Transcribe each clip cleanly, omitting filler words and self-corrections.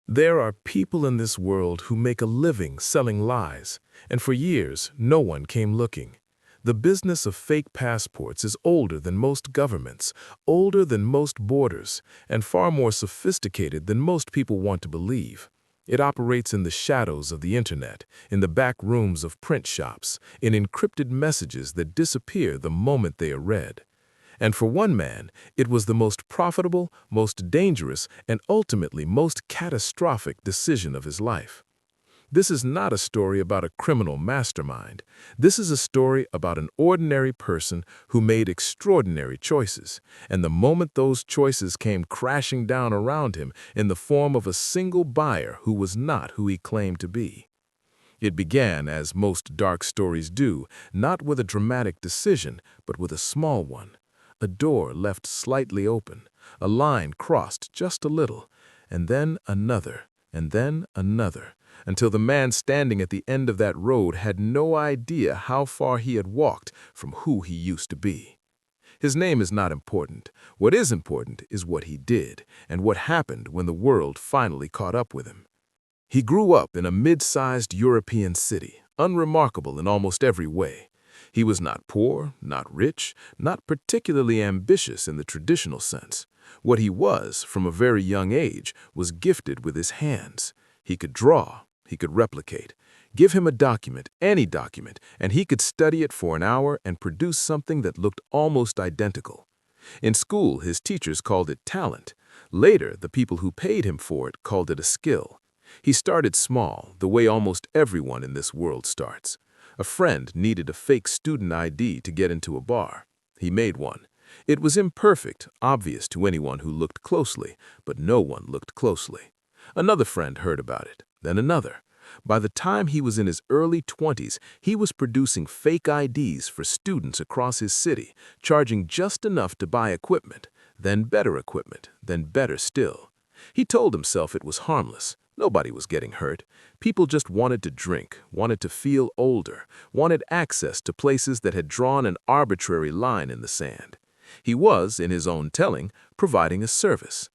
There are people in this world who make a living selling lies, and for years, no one came looking. The business of fake passports is older than most governments, older than most borders, and far more sophisticated than most people want to believe. It operates in the shadows of the internet, in the back rooms of print shops, in encrypted messages that disappear the moment they are read. And for one man, it was the most profitable, most dangerous, and ultimately most catastrophic decision of his life. This is not a story about a criminal mastermind. This is a story about an ordinary person who made extraordinary choices, and the moment those choices came crashing down around him in the form of a single buyer who was not who he claimed to be. It began, as most dark stories do, not with a dramatic decision, but with a small one. A door left slightly open, a line crossed just a little, and then another, until the man standing at the end of that road had no idea how far he had walked from who he used to be. His name is not important. What is important is what he did, and what happened when the world finally caught up with him. He grew up in a mid-sized European city, unremarkable in almost every way. He was not poor, not rich, not particularly ambitious in the traditional sense. What he was, from a very young age, was gifted with his hands. He could draw, he could replicate. Give him a document, any document, and he could study it for an hour and produce something that looked almost identical. In school, his teachers called it talent. Later, the people who paid him for it called it a skill. He started small, the way almost everyone in this world starts. A friend needed a fake student ID to get into a bar. He made one. It was imperfect, obvious to anyone who looked closely, but no one looked closely. Another friend heard about it, then another. By the time he was in his early 20s, he was producing fake IDs for students across his city, charging just enough to buy equipment, then better equipment, then better still. He told himself it was harmless. Nobody was getting hurt. People just wanted to drink, wanted to feel older, wanted access to places that had drawn an arbitrary line in the sand. He was, in his own telling, providing a service.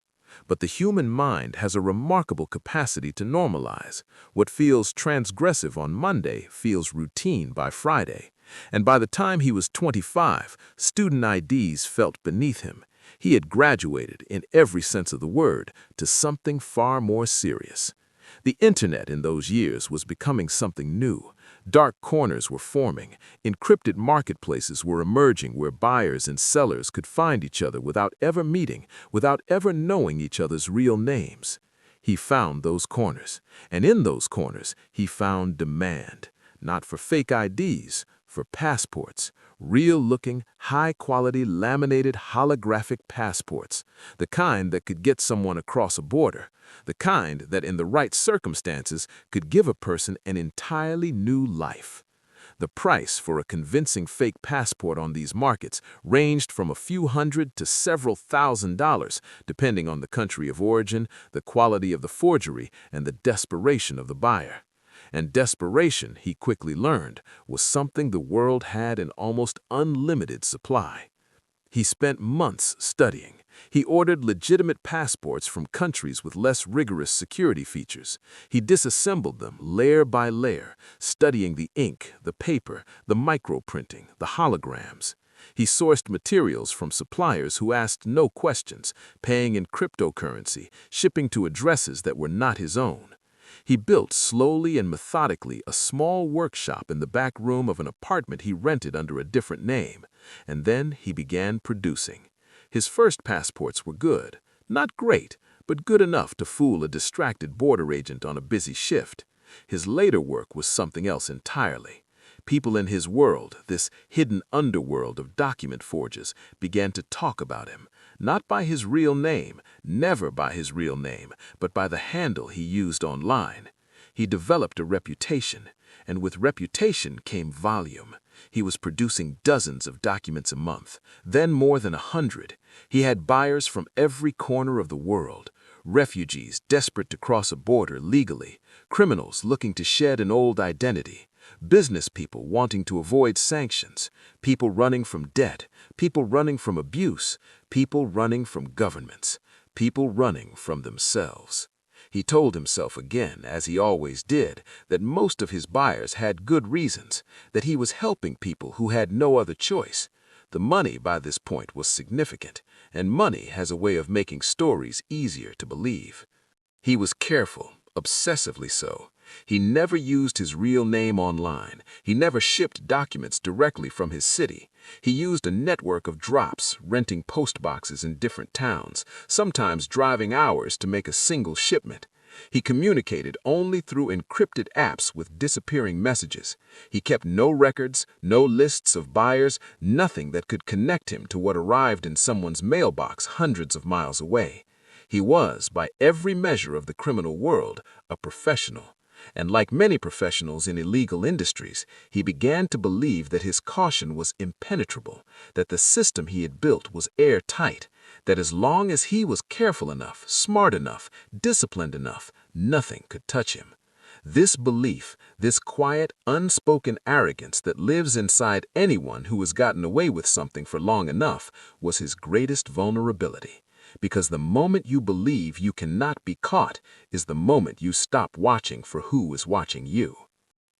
But the human mind has a remarkable capacity to normalize. What feels transgressive on Monday feels routine by Friday. And by the time he was 25, student IDs felt beneath him. He had graduated, in every sense of the word, to something far more serious. The internet in those years was becoming something new. Dark corners were forming. Encrypted marketplaces were emerging where buyers and sellers could find each other without ever meeting, without ever knowing each other's real names. He found those corners, and in those corners he found demand, not for fake IDs, for passports, real-looking, high-quality laminated holographic passports, the kind that could get someone across a border, the kind that in the right circumstances could give a person an entirely new life. The price for a convincing fake passport on these markets ranged from a few hundred to several $1,000s, depending on the country of origin, the quality of the forgery, and the desperation of the buyer. And desperation, he quickly learned, was something the world had in almost unlimited supply. He spent months studying. He ordered legitimate passports from countries with less rigorous security features. He disassembled them layer by layer, studying the ink, the paper, the microprinting, the holograms. He sourced materials from suppliers who asked no questions, paying in cryptocurrency, shipping to addresses that were not his own. He built slowly and methodically a small workshop in the back room of an apartment he rented under a different name, and then he began producing. His first passports were good, not great, but good enough to fool a distracted border agent on a busy shift. His later work was something else entirely. People in his world, this hidden underworld of document forgers, began to talk about him, not by his real name, never by his real name, but by the handle he used online. He developed a reputation, and with reputation came volume. He was producing dozens of documents a month, then more than 100. He had buyers from every corner of the world. Refugees desperate to cross a border legally, criminals looking to shed an old identity, business people wanting to avoid sanctions, people running from debt, people running from abuse, people running from governments, people running from themselves. He told himself again, as he always did, that most of his buyers had good reasons, that he was helping people who had no other choice. The money by this point was significant, and money has a way of making stories easier to believe. He was careful, obsessively so. He never used his real name online. He never shipped documents directly from his city. He used a network of drops, renting post boxes in different towns, sometimes driving hours to make a single shipment. He communicated only through encrypted apps with disappearing messages. He kept no records, no lists of buyers, nothing that could connect him to what arrived in someone's mailbox hundreds of miles away. He was, by every measure of the criminal world, a professional. And like many professionals in illegal industries, he began to believe that his caution was impenetrable, that the system he had built was airtight, that as long as he was careful enough, smart enough, disciplined enough, nothing could touch him. This belief, this quiet, unspoken arrogance that lives inside anyone who has gotten away with something for long enough, was his greatest vulnerability. Because the moment you believe you cannot be caught is the moment you stop watching for who is watching you.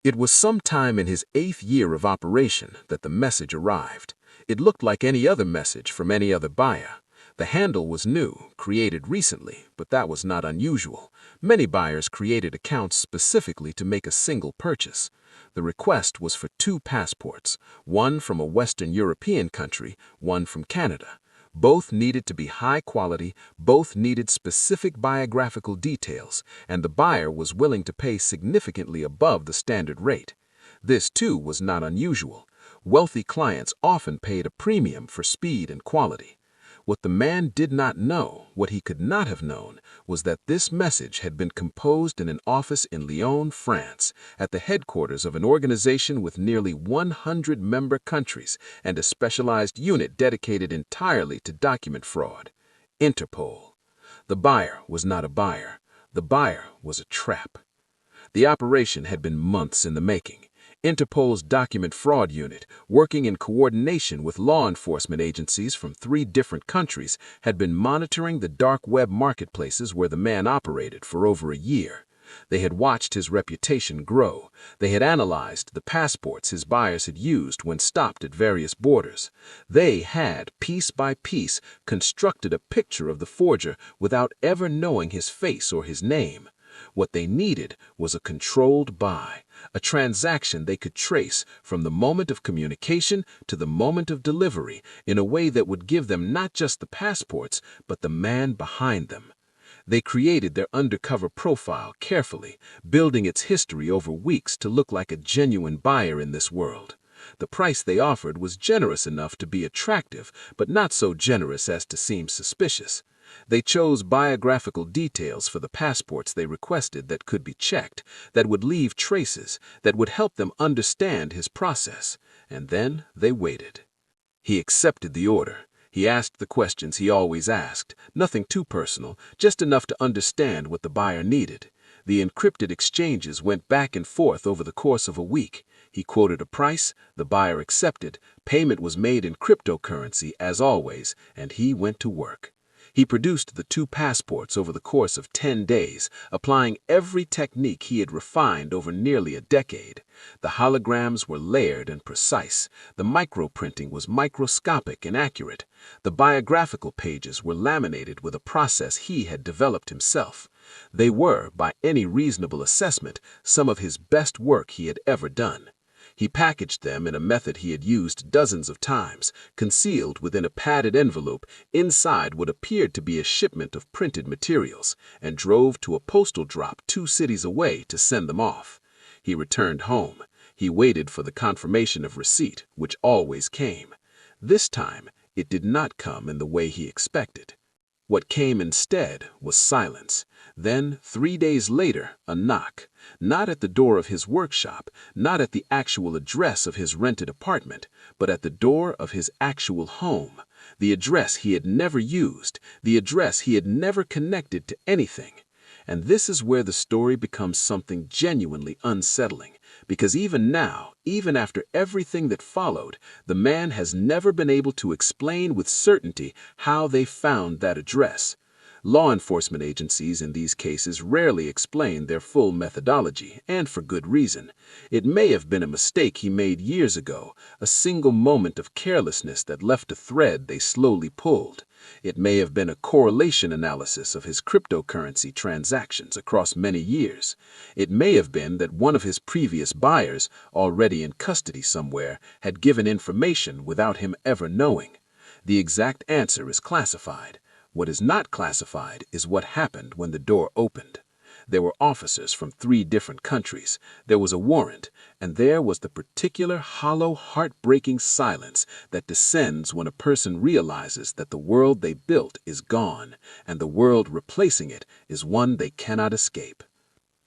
It was sometime in his 8th year of operation that the message arrived. It looked like any other message from any other buyer. The handle was new, created recently, but that was not unusual. Many buyers created accounts specifically to make a single purchase. The request was for 2 passports, one from a Western European country, one from Canada. Both needed to be high quality, both needed specific biographical details, and the buyer was willing to pay significantly above the standard rate. This, too, was not unusual. Wealthy clients often paid a premium for speed and quality. What the man did not know, what he could not have known, was that this message had been composed in an office in Lyon, France, at the headquarters of an organization with nearly 100 member countries and a specialized unit dedicated entirely to document fraud. Interpol. The buyer was not a buyer. The buyer was a trap. The operation had been months in the making. Interpol's document fraud unit, working in coordination with law enforcement agencies from 3 different countries, had been monitoring the dark web marketplaces where the man operated for over a year. They had watched his reputation grow. They had analyzed the passports his buyers had used when stopped at various borders. They had, piece by piece, constructed a picture of the forger without ever knowing his face or his name. What they needed was a controlled buy, a transaction they could trace from the moment of communication to the moment of delivery in a way that would give them not just the passports, but the man behind them. They created their undercover profile carefully, building its history over weeks to look like a genuine buyer in this world. The price they offered was generous enough to be attractive, but not so generous as to seem suspicious. They chose biographical details for the passports they requested that could be checked, that would leave traces, that would help them understand his process. And then they waited. He accepted the order. He asked the questions he always asked, nothing too personal, just enough to understand what the buyer needed. The encrypted exchanges went back and forth over the course of a week. He quoted a price, the buyer accepted, payment was made in cryptocurrency as always, and he went to work. He produced the 2 passports over the course of 10 days, applying every technique he had refined over nearly a decade. The holograms were layered and precise. The microprinting was microscopic and accurate. The biographical pages were laminated with a process he had developed himself. They were, by any reasonable assessment, some of his best work he had ever done. He packaged them in a method he had used dozens of times, concealed within a padded envelope inside what appeared to be a shipment of printed materials, and drove to a postal drop 2 cities away to send them off. He returned home. He waited for the confirmation of receipt, which always came. This time, it did not come in the way he expected. What came instead was silence. Then, 3 days later, a knock. Not at the door of his workshop, not at the actual address of his rented apartment, but at the door of his actual home. The address he had never used, the address he had never connected to anything. And this is where the story becomes something genuinely unsettling, because even now, even after everything that followed, the man has never been able to explain with certainty how they found that address. Law enforcement agencies in these cases rarely explain their full methodology, and for good reason. It may have been a mistake he made years ago, a single moment of carelessness that left a thread they slowly pulled. It may have been a correlation analysis of his cryptocurrency transactions across many years. It may have been that one of his previous buyers, already in custody somewhere, had given information without him ever knowing. The exact answer is classified. What is not classified is what happened when the door opened. There were officers from 3 different countries, there was a warrant, and there was the particular hollow, heartbreaking silence that descends when a person realizes that the world they built is gone, and the world replacing it is one they cannot escape.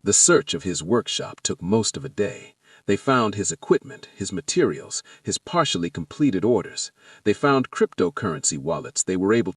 The search of his workshop took most of a day. They found his equipment, his materials, his partially completed orders. They found cryptocurrency wallets they were able